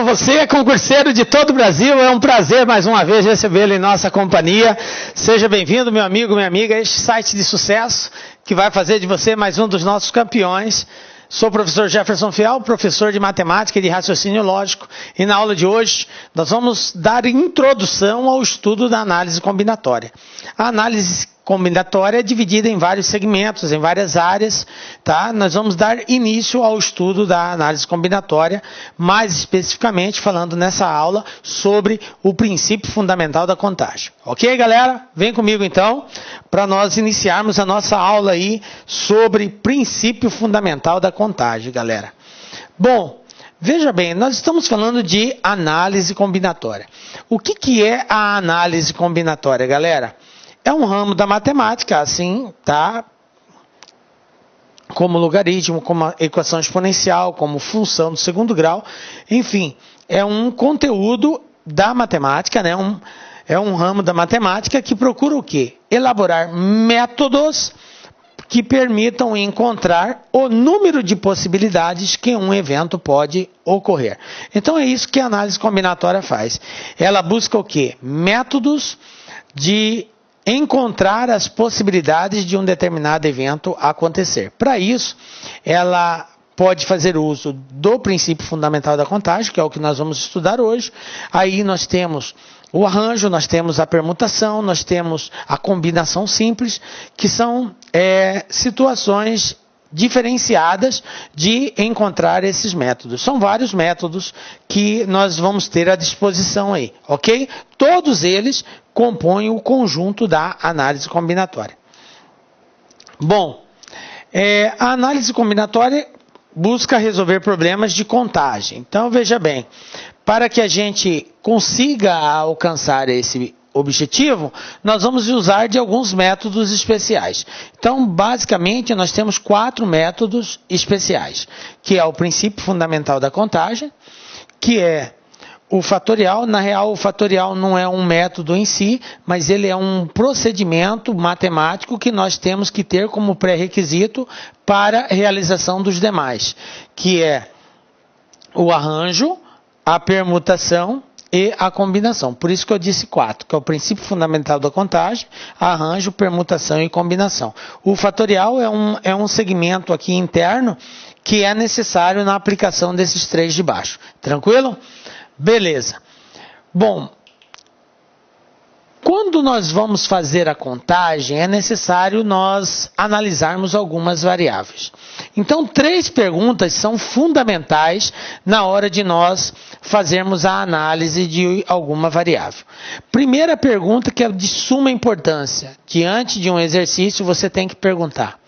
Você é concurseiro de todo o Brasil, é um prazer mais uma vez recebê-lo em nossa companhia. Seja bem-vindo, meu amigo, minha amiga, a este site de sucesso que vai fazer de você mais um dos nossos campeões. Sou o professor Jefferson Fial, professor de matemática e de raciocínio lógico, e na aula de hoje nós vamos dar introdução ao estudo da análise combinatória. A análise combinatória é dividida em vários segmentos, em várias áreas, tá? Nós vamos dar início ao estudo da análise combinatória, mais especificamente falando nessa aula sobre o princípio fundamental da contagem. Ok, galera? Vem comigo então, para nós iniciarmos a nossa aula aí sobre princípio fundamental da contagem, galera. Bom, veja bem, nós estamos falando de análise combinatória. O que é a análise combinatória, galera? É um ramo da matemática, assim, tá? Como logaritmo, como equação exponencial, como função do segundo grau. Enfim, é um conteúdo da matemática, né? É um ramo da matemática que procura o quê? Elaborar métodos que permitam encontrar o número de possibilidades que um evento pode ocorrer. Então é isso que a análise combinatória faz. Ela busca o quê? Métodos de encontrar as possibilidades de um determinado evento acontecer. Para isso, ela pode fazer uso do princípio fundamental da contagem, que é o que nós vamos estudar hoje. Aí nós temos o arranjo, nós temos a permutação, nós temos a combinação simples, que são situações diferenciadas de encontrar esses métodos. São vários métodos que nós vamos ter à disposição aí, ok? Todos eles compõem o conjunto da análise combinatória. Bom, a análise combinatória busca resolver problemas de contagem. Então, veja bem, para que a gente consiga alcançar esse objetivo, nós vamos usar de alguns métodos especiais. Então, basicamente, nós temos 4 métodos especiais, que é o princípio fundamental da contagem, que é o fatorial. Na real, o fatorial não é um método em si, mas ele é um procedimento matemático que nós temos que ter como pré-requisito para a realização dos demais, que é o arranjo, a permutação e a combinação. Por isso que eu disse 4, que é o princípio fundamental da contagem, arranjo, permutação e combinação. O fatorial é um segmento aqui interno que é necessário na aplicação desses 3 de baixo. Tranquilo? Beleza. Bom, quando nós vamos fazer a contagem, é necessário nós analisarmos algumas variáveis. Então, 3 perguntas são fundamentais na hora de nós fazermos a análise de alguma variável. Primeira pergunta, que é de suma importância. Diante de um exercício, você tem que perguntar: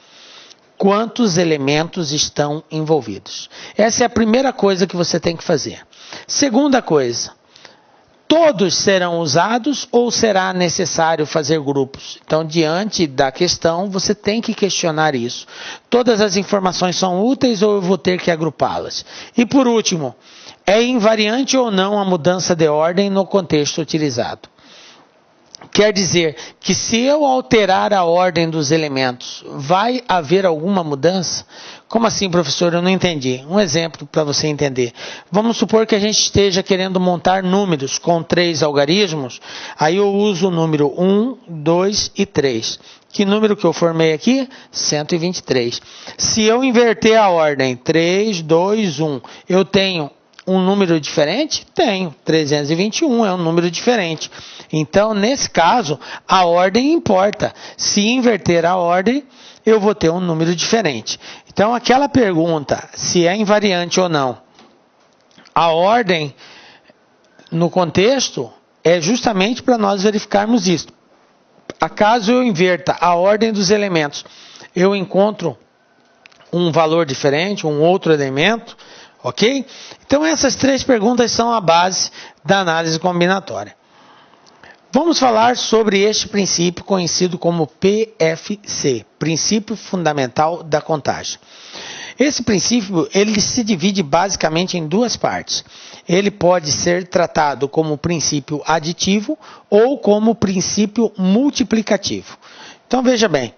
quantos elementos estão envolvidos? Essa é a primeira coisa que você tem que fazer. Segunda coisa: todos serão usados ou será necessário fazer grupos? Então, diante da questão, você tem que questionar isso. Todas as informações são úteis ou eu vou ter que agrupá-las? E por último, é invariante ou não a mudança de ordem no contexto utilizado? Quer dizer que se eu alterar a ordem dos elementos, vai haver alguma mudança? Como assim, professor? Eu não entendi. Um exemplo para você entender. Vamos supor que a gente esteja querendo montar números com 3 algarismos. Aí eu uso o número 1, 2 e 3. Que número que eu formei aqui? 123. Se eu inverter a ordem 3, 2, 1, eu tenho um número diferente? Tenho. 321 é um número diferente. Então, nesse caso, a ordem importa. Se inverter a ordem, eu vou ter um número diferente. Então, aquela pergunta, se é invariante ou não, a ordem no contexto é justamente para nós verificarmos isso. Acaso eu inverta a ordem dos elementos, eu encontro um valor diferente, um outro elemento, ok? Então, essas 3 perguntas são a base da análise combinatória. Vamos falar sobre este princípio conhecido como PFC, Princípio Fundamental da Contagem. Esse princípio ele se divide basicamente em 2 partes. Ele pode ser tratado como princípio aditivo ou como princípio multiplicativo. Então veja bem,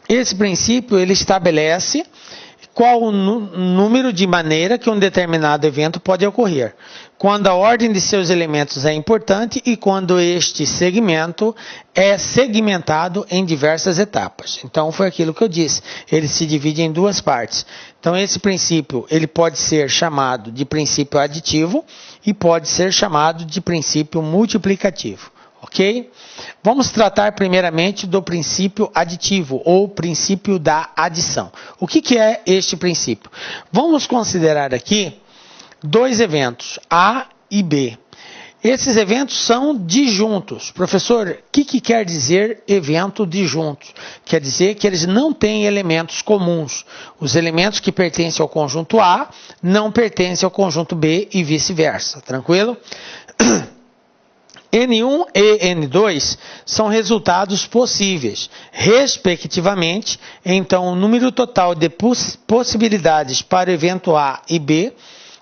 esse princípio ele estabelece qual o número de maneira que um determinado evento pode ocorrer, quando a ordem de seus elementos é importante e quando este segmento é segmentado em diversas etapas. Então, foi aquilo que eu disse, ele se divide em duas partes. Então, esse princípio ele pode ser chamado de princípio aditivo e pode ser chamado de princípio multiplicativo. Ok? Vamos tratar primeiramente do princípio aditivo ou princípio da adição. O que é este princípio? Vamos considerar aqui dois eventos, A e B. Esses eventos são disjuntos. Professor, o que quer dizer evento disjunto? Quer dizer que eles não têm elementos comuns. Os elementos que pertencem ao conjunto A não pertencem ao conjunto B e vice-versa. Tranquilo? N1 e N2 são resultados possíveis, respectivamente. Então, o número total de possibilidades para o evento A e B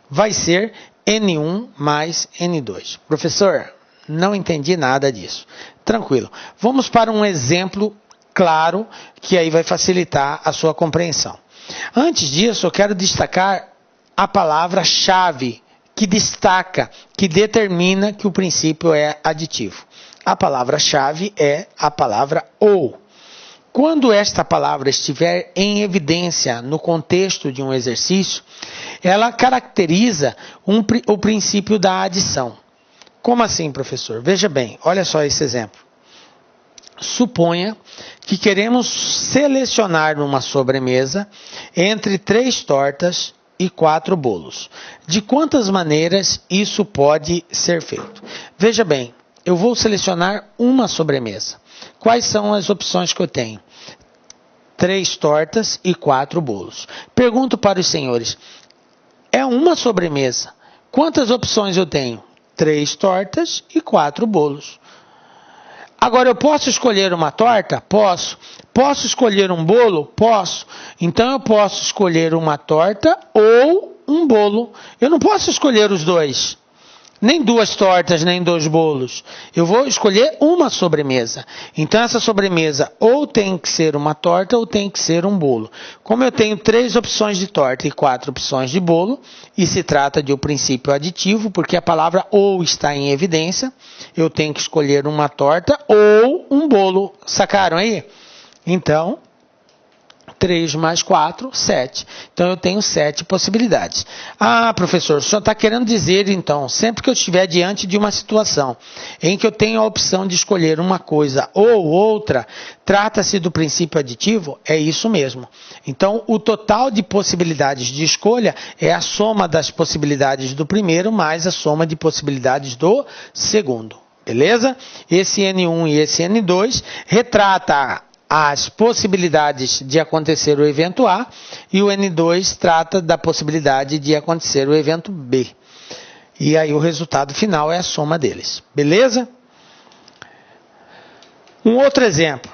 vai ser N1 mais N2. Professor, não entendi nada disso. Tranquilo. Vamos para um exemplo claro, que aí vai facilitar a sua compreensão. Antes disso, eu quero destacar a palavra-chave, que destaca, que determina que o princípio é aditivo. A palavra-chave é a palavra ou. Quando esta palavra estiver em evidência no contexto de um exercício, ela caracteriza o princípio da adição. Como assim, professor? Veja bem, olha só esse exemplo. Suponha que queremos selecionar uma sobremesa entre 3 tortas e 4 bolos. De quantas maneiras isso pode ser feito? Veja bem, eu vou selecionar uma sobremesa. Quais são as opções que eu tenho? 3 tortas e 4 bolos. Pergunto para os senhores, é uma sobremesa. Quantas opções eu tenho? 3 tortas e 4 bolos. Agora, eu posso escolher uma torta? Posso. Posso escolher um bolo? Posso. Então, eu posso escolher uma torta ou um bolo. Eu não posso escolher os dois. Nem 2 tortas, nem 2 bolos. Eu vou escolher uma sobremesa. Então, essa sobremesa ou tem que ser uma torta ou tem que ser um bolo. Como eu tenho 3 opções de torta e 4 opções de bolo, e se trata de um princípio aditivo, porque a palavra ou está em evidência, eu tenho que escolher uma torta ou um bolo. Sacaram aí? Então, 3 mais 4, 7. Então, eu tenho 7 possibilidades. Ah, professor, o senhor está querendo dizer, então, sempre que eu estiver diante de uma situação em que eu tenho a opção de escolher uma coisa ou outra, trata-se do princípio aditivo? É isso mesmo. Então, o total de possibilidades de escolha é a soma das possibilidades do primeiro mais a soma de possibilidades do segundo. Beleza? Esse N1 e esse N2 retrata as possibilidades de acontecer o evento A e o N2 trata da possibilidade de acontecer o evento B. E aí o resultado final é a soma deles. Beleza? Um outro exemplo.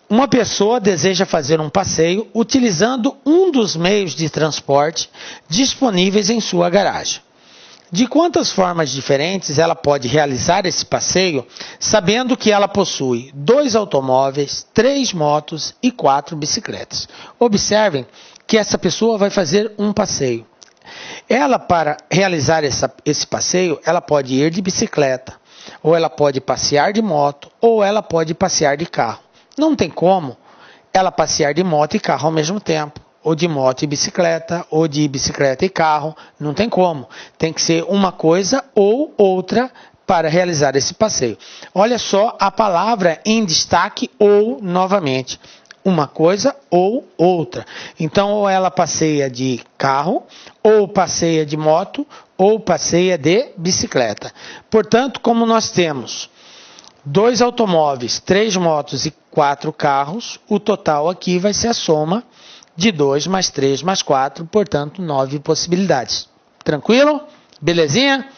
Uma pessoa deseja fazer um passeio utilizando um dos meios de transporte disponíveis em sua garagem. De quantas formas diferentes ela pode realizar esse passeio, sabendo que ela possui 2 automóveis, 3 motos e 4 bicicletas? Observem que essa pessoa vai fazer um passeio. Ela, para realizar esse passeio, ela pode ir de bicicleta, ou ela pode passear de moto, ou ela pode passear de carro. Não tem como ela passear de moto e carro ao mesmo tempo. Ou de moto e bicicleta, ou de bicicleta e carro, não tem como. Tem que ser uma coisa ou outra para realizar esse passeio. Olha só a palavra em destaque ou novamente. Uma coisa ou outra. Então, ou ela passeia de carro, ou passeia de moto, ou passeia de bicicleta. Portanto, como nós temos 2 automóveis, 3 motos e 4 carros, o total aqui vai ser a soma de 2 mais 3 mais 4, portanto, 9 possibilidades. Tranquilo? Belezinha?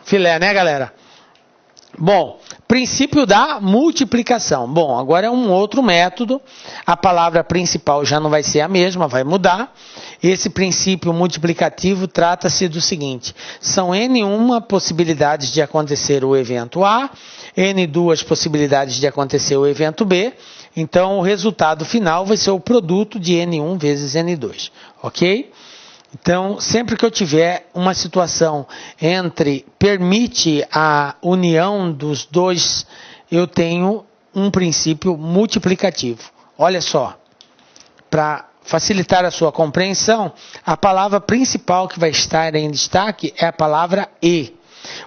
Filé, né, galera? Bom, Princípio da multiplicação. Bom, agora é um outro método. A palavra principal já não vai ser a mesma, vai mudar. Esse princípio multiplicativo trata-se do seguinte: são N1 possibilidades de acontecer o evento A, N2 possibilidades de acontecer o evento B. Então, o resultado final vai ser o produto de N1 vezes N2, ok? Então, sempre que eu tiver uma situação permite a união dos dois, eu tenho um princípio multiplicativo. Olha só, para facilitar a sua compreensão, a palavra principal que vai estar em destaque é a palavra e.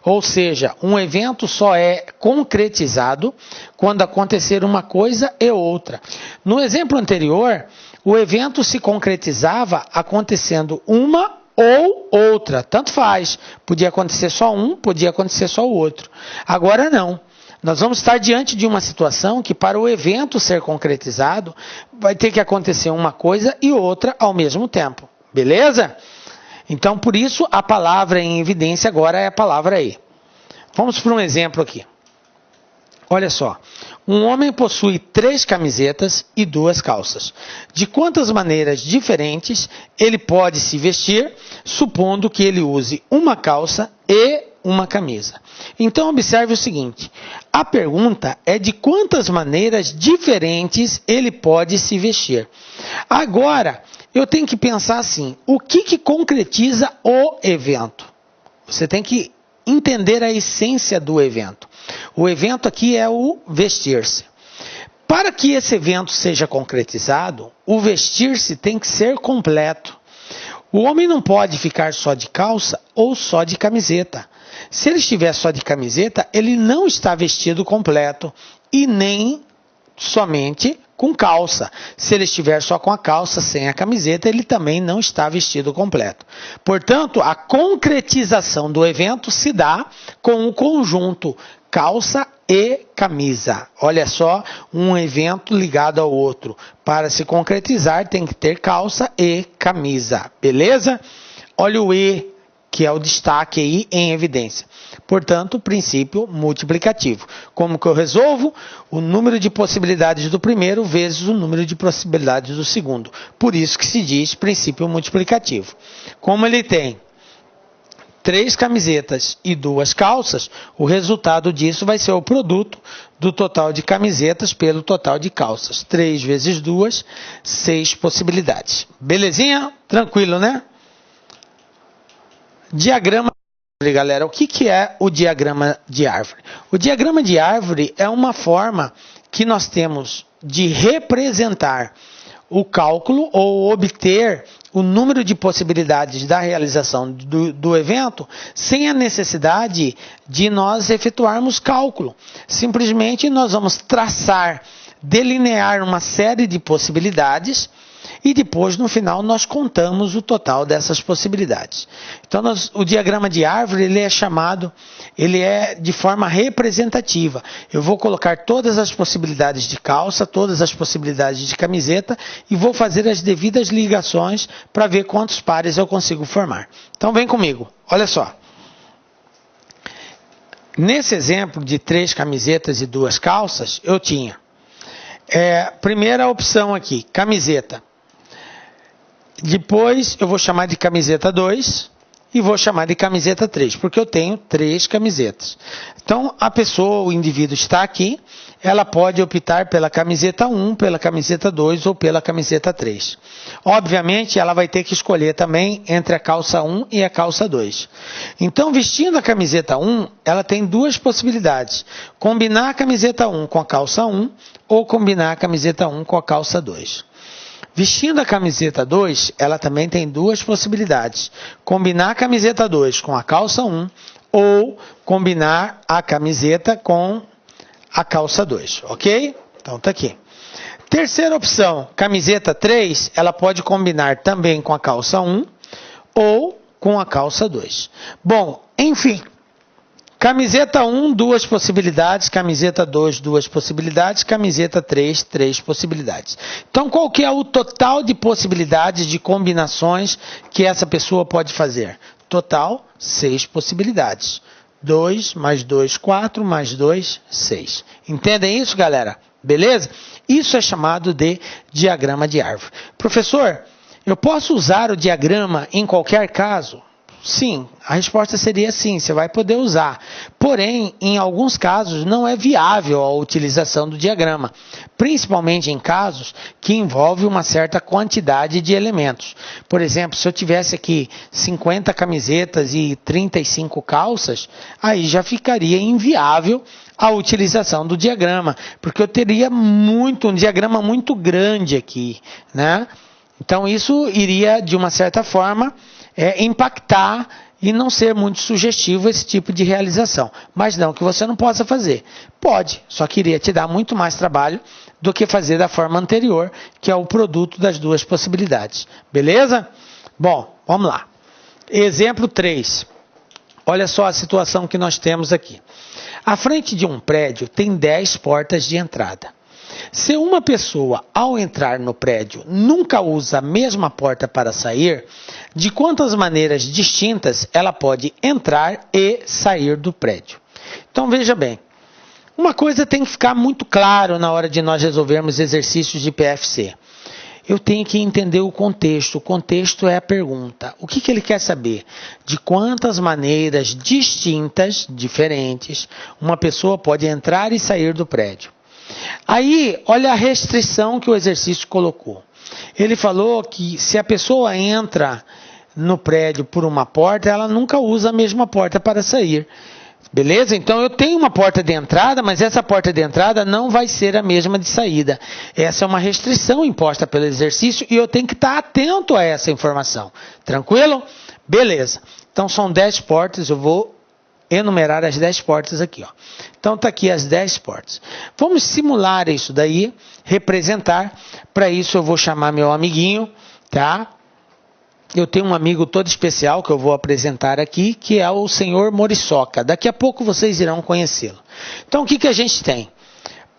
Ou seja, um evento só é concretizado quando acontecer uma coisa e outra. No exemplo anterior, o evento se concretizava acontecendo uma ou outra, tanto faz. Podia acontecer só um, podia acontecer só o outro. Agora não. Nós vamos estar diante de uma situação que, para o evento ser concretizado, vai ter que acontecer uma coisa e outra ao mesmo tempo. Beleza? Então, por isso, a palavra em evidência agora é a palavra e. Vamos para um exemplo aqui. Olha só. Um homem possui 3 camisetas e 2 calças. De quantas maneiras diferentes ele pode se vestir, supondo que ele use uma calça e uma camisa? Então, observe o seguinte. A pergunta é de quantas maneiras diferentes ele pode se vestir. Agora, eu tenho que pensar assim, o que concretiza o evento? Você tem que entender a essência do evento. O evento aqui é o vestir-se. Para que esse evento seja concretizado, o vestir-se tem que ser completo. O homem não pode ficar só de calça ou só de camiseta. Se ele estiver só de camiseta, ele não está vestido completo e nem somente com calça. Se ele estiver só com a calça, sem a camiseta, ele também não está vestido completo. Portanto, a concretização do evento se dá com o conjunto calça e camisa. Olha só, um evento ligado ao outro. Para se concretizar, tem que ter calça e camisa. Beleza? Olha o e, que é o destaque aí em evidência. Portanto, princípio multiplicativo. Como que eu resolvo? O número de possibilidades do primeiro vezes o número de possibilidades do segundo. Por isso que se diz princípio multiplicativo. Como ele tem 3 camisetas e 2 calças, o resultado disso vai ser o produto do total de camisetas pelo total de calças. 3 vezes 2, 6 possibilidades. Belezinha? Tranquilo, né? Diagrama de árvore, galera. O que é o diagrama de árvore? O diagrama de árvore é uma forma que nós temos de representar o cálculo ou obter o número de possibilidades da realização do evento sem a necessidade de nós efetuarmos cálculo. Simplesmente nós vamos traçar, delinear uma série de possibilidades e depois, no final, nós contamos o total dessas possibilidades. Então, o diagrama de árvore, ele é de forma representativa. Eu vou colocar todas as possibilidades de calça, todas as possibilidades de camiseta e vou fazer as devidas ligações para ver quantos pares eu consigo formar. Então, vem comigo. Olha só. Nesse exemplo de 3 camisetas e 2 calças, eu tinha primeira opção aqui, camiseta. Depois eu vou chamar de camiseta 2 e vou chamar de camiseta 3, porque eu tenho 3 camisetas. Então, a pessoa, o indivíduo está aqui, ela pode optar pela camiseta 1, pela camiseta 2 ou pela camiseta 3. Obviamente, ela vai ter que escolher também entre a calça 1 e a calça 2. Então, vestindo a camiseta 1, ela tem 2 possibilidades. Combinar a camiseta 1 com a calça 1 ou combinar a camiseta 1 com a calça 2. Vestindo a camiseta 2, ela também tem 2 possibilidades. Combinar a camiseta 2 com a calça 1 ou combinar a camiseta com a calça 2, ok? Então tá aqui. Terceira opção, camiseta 3, ela pode combinar também com a calça 1 ou com a calça 2. Bom, enfim. Camiseta 1, 2 possibilidades. Camiseta 2, 2 possibilidades. Camiseta 3, 3 possibilidades. Então, qual que é o total de possibilidades de combinações que essa pessoa pode fazer? Total, 6 possibilidades. 2, mais 2, 4, mais 2, 6. Entendem isso, galera? Beleza? Isso é chamado de diagrama de árvore. Professor, eu posso usar o diagrama em qualquer caso? Sim, a resposta seria sim, você vai poder usar. Porém, em alguns casos, não é viável a utilização do diagrama, principalmente em casos que envolvem uma certa quantidade de elementos. Por exemplo, se eu tivesse aqui 50 camisetas e 35 calças, aí já ficaria inviável a utilização do diagrama, porque eu teria um diagrama muito grande aqui, né? Então, isso iria, de uma certa forma, impactar e não ser muito sugestivo esse tipo de realização. Mas não que você não possa fazer. Pode, só que iria te dar muito mais trabalho do que fazer da forma anterior, que é o produto das duas possibilidades. Beleza? Bom, vamos lá. Exemplo 3. Olha só a situação que nós temos aqui. À frente de um prédio tem 10 portas de entrada. Se uma pessoa, ao entrar no prédio, nunca usa a mesma porta para sair, de quantas maneiras distintas ela pode entrar e sair do prédio? Então, veja bem, uma coisa tem que ficar muito claro na hora de nós resolvermos exercícios de PFC. Eu tenho que entender o contexto. O contexto é a pergunta. O que ele quer saber? De quantas maneiras distintas, diferentes, uma pessoa pode entrar e sair do prédio? Aí, olha a restrição que o exercício colocou. Ele falou que se a pessoa entra no prédio por uma porta, ela nunca usa a mesma porta para sair. Beleza? Então eu tenho uma porta de entrada, mas essa porta de entrada não vai ser a mesma de saída. Essa é uma restrição imposta pelo exercício e eu tenho que estar atento a essa informação. Tranquilo? Beleza. Então são 10 portas, eu vou enumerar as 10 portas aqui, ó. Então está aqui as 10 portas. Vamos simular isso daí, representar. Para isso eu vou chamar meu amiguinho, tá? Eu tenho um amigo todo especial que eu vou apresentar aqui, que é o senhor Moriçoca. Daqui a pouco vocês irão conhecê-lo. Então o que a gente tem?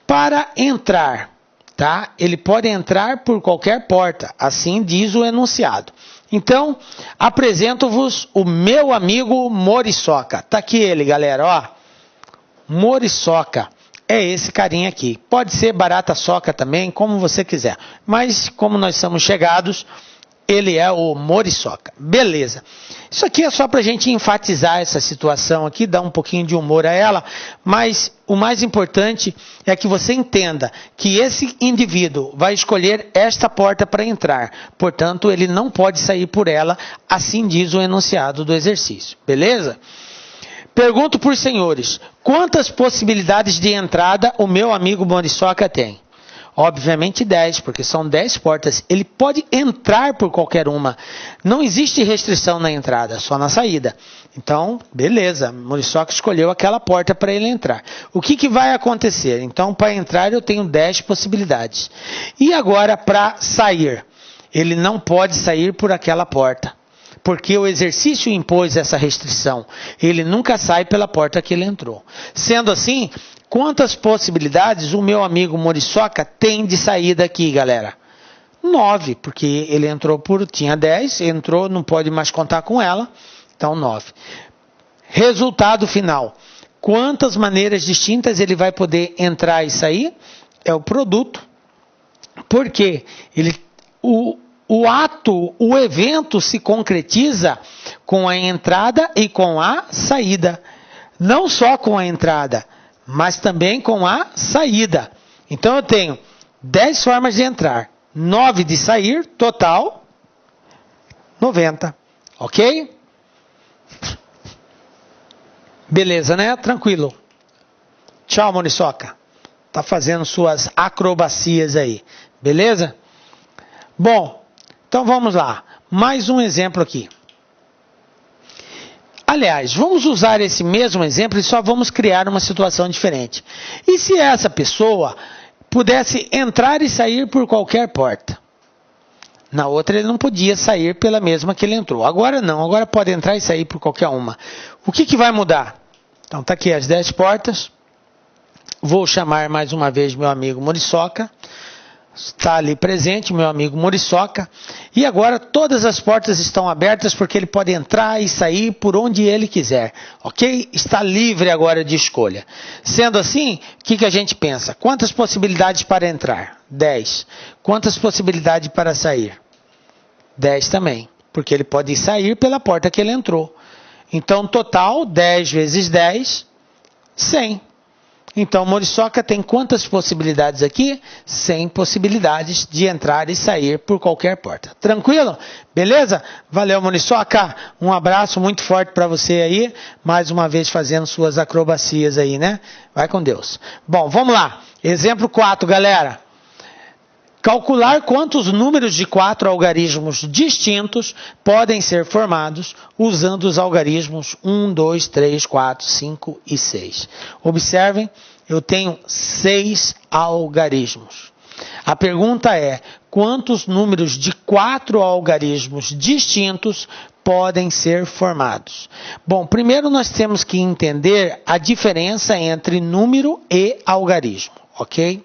Para entrar, tá? Ele pode entrar por qualquer porta, assim diz o enunciado. Então, apresento-vos o meu amigo Moriçoca. Está aqui ele, galera, ó. Moriçoca é esse carinha aqui. Pode ser barata soca também, como você quiser. Mas, como nós somos chegados, ele é o Moriçoca. Beleza. Isso aqui é só para a gente enfatizar essa situação aqui, dar um pouquinho de humor a ela, mas o mais importante é que você entenda que esse indivíduo vai escolher esta porta para entrar. Portanto, ele não pode sair por ela, assim diz o enunciado do exercício. Beleza? Pergunto por senhores, quantas possibilidades de entrada o meu amigo Moriçoca tem? Obviamente 10, porque são 10 portas. Ele pode entrar por qualquer uma. Não existe restrição na entrada, só na saída. Então, beleza. Moriçoca escolheu aquela porta para ele entrar. O que vai acontecer? Então, para entrar eu tenho 10 possibilidades. E agora para sair? Ele não pode sair por aquela porta, porque o exercício impôs essa restrição. Ele nunca sai pela porta que ele entrou. Sendo assim, quantas possibilidades o meu amigo Moriçoca tem de sair daqui, galera? 9, porque ele entrou tinha 10, entrou, não pode mais contar com ela, então 9. Resultado final. Quantas maneiras distintas ele vai poder entrar e sair? É o produto. Porque o evento se concretiza com a entrada e com a saída. Não só com a entrada, mas também com a saída. Então eu tenho 10 formas de entrar, 9 de sair, total 90. Ok? Beleza, né? Tranquilo. Tchau, Moriçoca. Tá fazendo suas acrobacias aí. Beleza? Bom, então vamos lá. Mais um exemplo aqui. Aliás, vamos usar esse mesmo exemplo e só vamos criar uma situação diferente. E se essa pessoa pudesse entrar e sair por qualquer porta? Na outra ele não podia sair pela mesma que ele entrou. Agora não, agora pode entrar e sair por qualquer uma. O que vai mudar? Então está aqui as 10 portas. Vou chamar mais uma vez meu amigo Moriçoca. está ali presente, meu amigo Muriçoca. E agora todas as portas estão abertas porque ele pode entrar e sair por onde ele quiser, ok? Está livre agora de escolha. Sendo assim, o que a gente pensa? Quantas possibilidades para entrar? 10. Quantas possibilidades para sair? 10 também, porque ele pode sair pela porta que ele entrou. Então, total, 10 vezes 10, 100. Então, Muriçoca tem quantas possibilidades aqui? 100 possibilidades de entrar e sair por qualquer porta. Tranquilo? Beleza? Valeu, Muriçoca. Um abraço muito forte para você aí. Mais uma vez fazendo suas acrobacias aí, né? Vai com Deus. Bom, vamos lá. Exemplo 4, galera. Calcular quantos números de 4 algarismos distintos podem ser formados usando os algarismos 1, 2, 3, 4, 5 e 6. Observem, eu tenho 6 algarismos. A pergunta é, quantos números de 4 algarismos distintos podem ser formados? Bom, primeiro nós temos que entender a diferença entre número e algarismo, ok?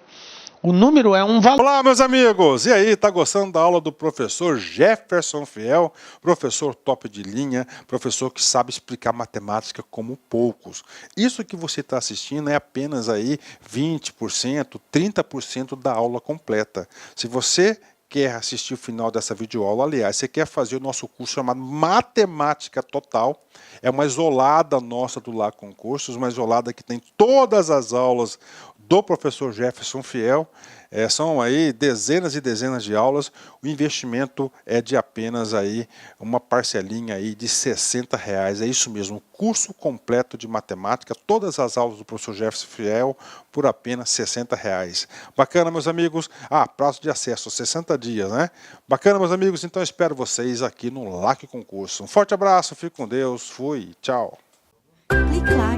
O número é um valor. Olá, meus amigos! E aí, tá gostando da aula do professor Jefferson Fiel? Professor top de linha, professor que sabe explicar matemática como poucos. Isso que você está assistindo é apenas aí 20%, 30% da aula completa. Se você quer assistir o final dessa videoaula, aliás, você quer fazer o nosso curso chamado Matemática Total, é uma isolada nossa do Lá Concursos, uma isolada que tem todas as aulas do professor Jefferson Fiel, são aí dezenas e dezenas de aulas, o investimento é de apenas aí uma parcelinha aí de R$60, é isso mesmo, curso completo de matemática, todas as aulas do professor Jefferson Fiel por apenas R$60. Bacana, meus amigos? Prazo de acesso, 60 dias, né? Bacana, meus amigos? Então eu espero vocês aqui no LAC Concurso. Um forte abraço, fique com Deus, fui, tchau. Clique lá.